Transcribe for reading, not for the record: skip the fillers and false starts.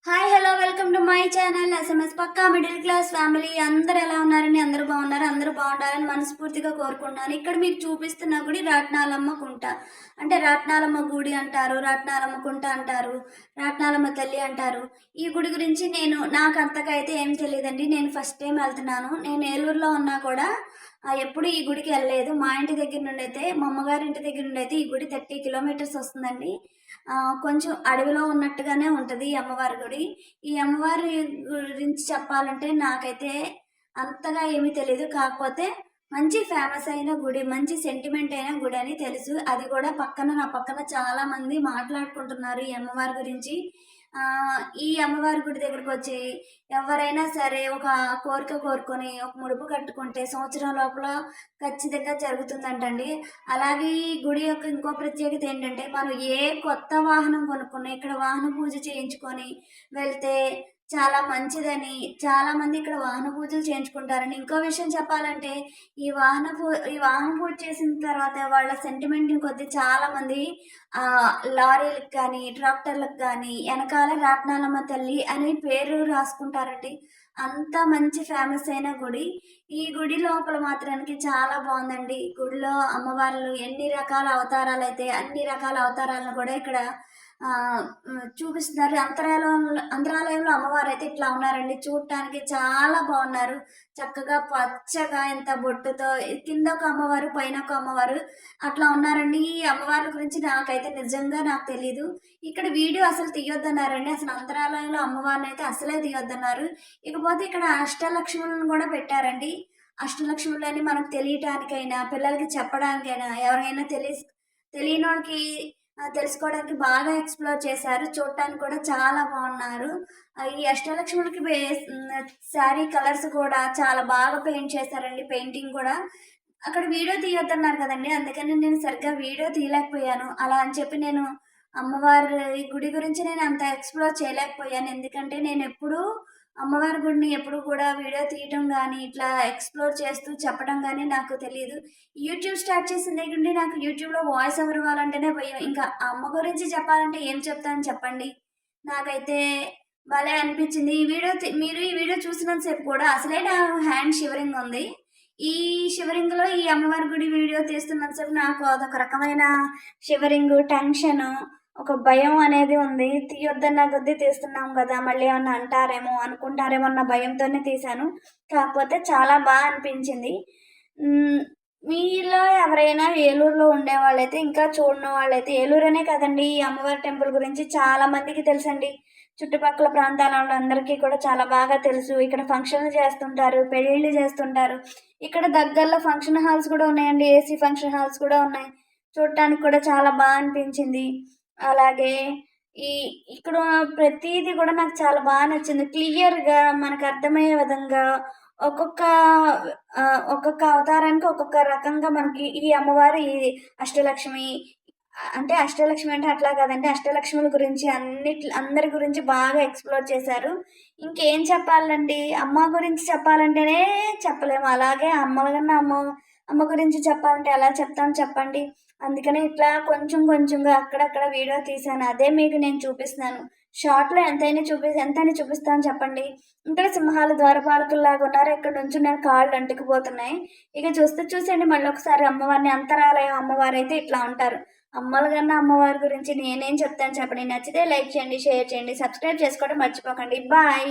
Hi hello welcome to my channel SMS పక్కా middle class family. అందరు ఎలా ఉన్నారని, అందరూ బాగున్నారు, అందరూ బాగుండాలని మనస్ఫూర్తిగా కోరుకుంటున్నాను. ఇక్కడ మీకు చూపిస్తున్న గుడి రాట్నాలమ్మ కుంట. అంటే రాట్నాలమ్మ గుడి అంటారు, రాట్నాలమ్మ కుంట అంటారు, రాట్నాలమ్మ తల్లి అంటారు. ఈ గుడి గురించి నాకు అంతగా అయితే ఏం తెలియదండి. నేను ఫస్ట్ టైం వెళ్తున్నాను. నేను ఏలూరులో ఉన్నా కూడా ఎప్పుడు ఈ గుడికి వెళ్ళలేదు. మా ఇంటి దగ్గర నుండి అయితే, మా అమ్మగారి ఇంటి దగ్గర నుండి అయితే ఈ గుడి 30 కిలోమీటర్స్ వస్తుందండి. కొంచెం అడవిలో ఉన్నట్టుగానే ఉంటుంది ఈ అమ్మవారి గుడి. ఈ అమ్మవారి గురించి చెప్పాలంటే నాకైతే అంతగా ఏమీ తెలీదు. కాకపోతే మంచి ఫేమస్ అయిన గుడి, మంచి సెంటిమెంట్ అయిన గుడి అని తెలుసు. అది కూడా నా పక్కన చాలామంది మాట్లాడుకుంటున్నారు ఈ అమ్మవారి గురించి. ఈ అమ్మవారి గుడి దగ్గరకొచ్చి ఎవరైనా సరే ఒక కోరిక కోరుకొని, ఒక ముడుపు కట్టుకుంటే సంవత్సరం లోపల ఖచ్చితంగా జరుగుతుందంటండి. అలాగే ఈ గుడి యొక్క ఇంకో ప్రత్యేకత ఏంటంటే, మనం ఏ కొత్త వాహనం కొనుక్కున్నా, ఇక్కడ వాహన పూజ చేయించుకొని వెళ్తే చాలా మంచిదని చాలామంది ఇక్కడ వాహన పూజలు చేయించుకుంటారండి. ఇంకో విషయం చెప్పాలంటే, ఈ వాహన పూజ చేసిన తర్వాత వాళ్ళ సెంటిమెంట్‌ని కొద్దీ చాలామంది లారీలకు కానీ, ట్రాక్టర్లకు కానీ ఎనకాల రాట్నాలమ్మ తల్లి అని పేరు రాసుకుంటారండి. అంత మంచి ఫేమస్ అయిన గుడి. ఈ గుడి లోపల మాత్రానికి చాలా బాగుందండి. గుడిలో అమ్మవార్లు ఎన్ని రకాల అవతారాలైతే అన్ని రకాల అవతారాలను కూడా ఇక్కడ చూపిస్తున్నారు. అంతరాలయంలో అమ్మవారైతే ఇట్లా ఉన్నారండి. చూడటానికి చాలా బాగున్నారు. చక్కగా పచ్చగా ఎంత బొట్టుతో కింద ఒక అమ్మవారు, పైన ఒక అమ్మవారు అట్లా ఉన్నారండి. ఈ అమ్మవార్ల గురించి నాకైతే నిజంగా నాకు తెలీదు. ఇక్కడ వీడియో అసలు తీయొద్దన్నారండి. అసలు అంతరాలయంలో అమ్మవారిని అయితే అసలే తీయొద్దన్నారు. ఇకపోతే ఇక్కడ అష్టలక్ష్ములను కూడా పెట్టారండి. అష్టలక్ష్ములని మనకు తెలియటానికైనా, పిల్లలకి చెప్పడానికైనా, ఎవరైనా తెలియనోళ్ళకి తెలుసుకోవడానికి బాగా ఎక్స్‌ప్లోర్ చేశారు. చూడటానికి కూడా చాలా బాగున్నారు. ఈ అష్టలక్ష్ములకి శారీ కలర్స్ కూడా చాలా బాగా పెయింట్ చేశారండి. పెయింటింగ్ కూడా. అక్కడ వీడియో తీయొద్దన్నారు కదండీ! అందుకని నేను సరిగ్గా వీడియో తీయలేకపోయాను. అలా అని చెప్పి నేను అమ్మవారి గుడి గురించి నేను అంత ఎక్స్‌ప్లోర్ చేయలేకపోయాను. ఎందుకంటే నేనెప్పుడూ అమ్మవారి గుడిని ఎప్పుడు కూడా వీడియో తీయటం గానీ, ఇట్లా ఎక్స్‌ప్లోర్ చేస్తూ చెప్పడం గానీ నాకు తెలీదు. యూట్యూబ్ స్టార్ట్ చేసిన దగ్గర నుండి నాకు యూట్యూబ్‌లో వాయిస్ ఓవర్ ఇవ్వాలంటేనే భయం. ఇంకా అమ్మ గురించి చెప్పాలంటే ఏం చెప్తాను చెప్పండి? నాకైతే భలే అనిపించింది. మీరు ఈ వీడియో చూసినంత సేపు కూడా అసలే నా హ్యాండ్ షివరింగ్ ఉంది. ఈ షివరింగ్‌లో ఈ అమ్మవారి గుడి వీడియో తీస్తున్నంత సేపు నాకు అదొక రకమైన షివరింగు, టెన్షను, ఒక భయం అనేది ఉంది. తీయొద్దన్న కొద్దీ తీస్తున్నాం గదా! మళ్ళీ ఏమన్నా అంటారేమో, అనుకుంటారేమో అన్న భయంతోనే తీశాను. కాకపోతే చాలా అనిపించింది. మీలో ఎవరైనా ఏలూరులో ఉండేవాళ్ళైతే, ఇంకా చూడని వాళ్ళైతే, ఏలూరనే కాదండి, ఈ అమ్మవారి టెంపుల్ గురించి చాలా మందికి తెలుసండి. చుట్టుపక్కల ప్రాంతాల వాళ్ళందరికీ కూడా చాలా బాగా తెలుసు. ఇక్కడ ఫంక్షన్లు చేస్తుంటారు, పెళ్ళిళ్ళు చేస్తుంటారు. ఇక్కడ దగ్గరలో ఫంక్షన్ హాల్స్ కూడా ఉన్నాయండి. ఏసీ ఫంక్షన్ హాల్స్ కూడా ఉన్నాయి. చూడటానికి కూడా చాలా అనిపించింది. అలాగే ఈ ఇక్కడ ప్రతీది కూడా నాకు చాలా నచ్చింది. క్లియర్‌గా మనకు అర్థమయ్యే విధంగా ఒక్కొక్క ఒక్కొక్క అవతారానికి ఒక్కొక్క రకంగా మనకి ఈ అమ్మవారు ఈ అష్టలక్ష్మి అంటే అష్టలక్ష్మి అంటే అట్లా కాదండి. అష్టలక్ష్ముల గురించి అందరి గురించి బాగా ఎక్స్‌ప్లోర్ చేశారు. ఇంకేం చెప్పాలండి? అమ్మ గురించి చెప్పాలంటేనే చెప్పలేము. అలాగే అమ్మ గురించి చెప్పాలంటే ఎలా చెప్తాం చెప్పండి? అందుకనే ఇట్లా కొంచెం కొంచెంగా అక్కడక్కడ వీడియో తీశాను. అదే మీకు నేను చూపిస్తున్నాను. షార్ట్‌లో ఎంతని చూపిస్తాను చెప్పండి? ఇక్కడ సింహాలు ద్వారపాలకుల్లాగా ఉన్నారు. ఇక్కడ నుంచున్నారు, కాళ్ళు అంటుకుపోతున్నాయి. ఇక చూసేయండి మళ్ళొకసారి అమ్మవారిని. అంతరాలయం అమ్మవారైతే ఇట్లా ఉంటారు. అమ్మవారి గురించి నేనేం చెప్తాను చెప్పండి? నచ్చితే లైక్ చేయండి, షేర్ చేయండి, సబ్స్క్రైబ్ చేసుకోవడం మర్చిపోకండి. బాయ్.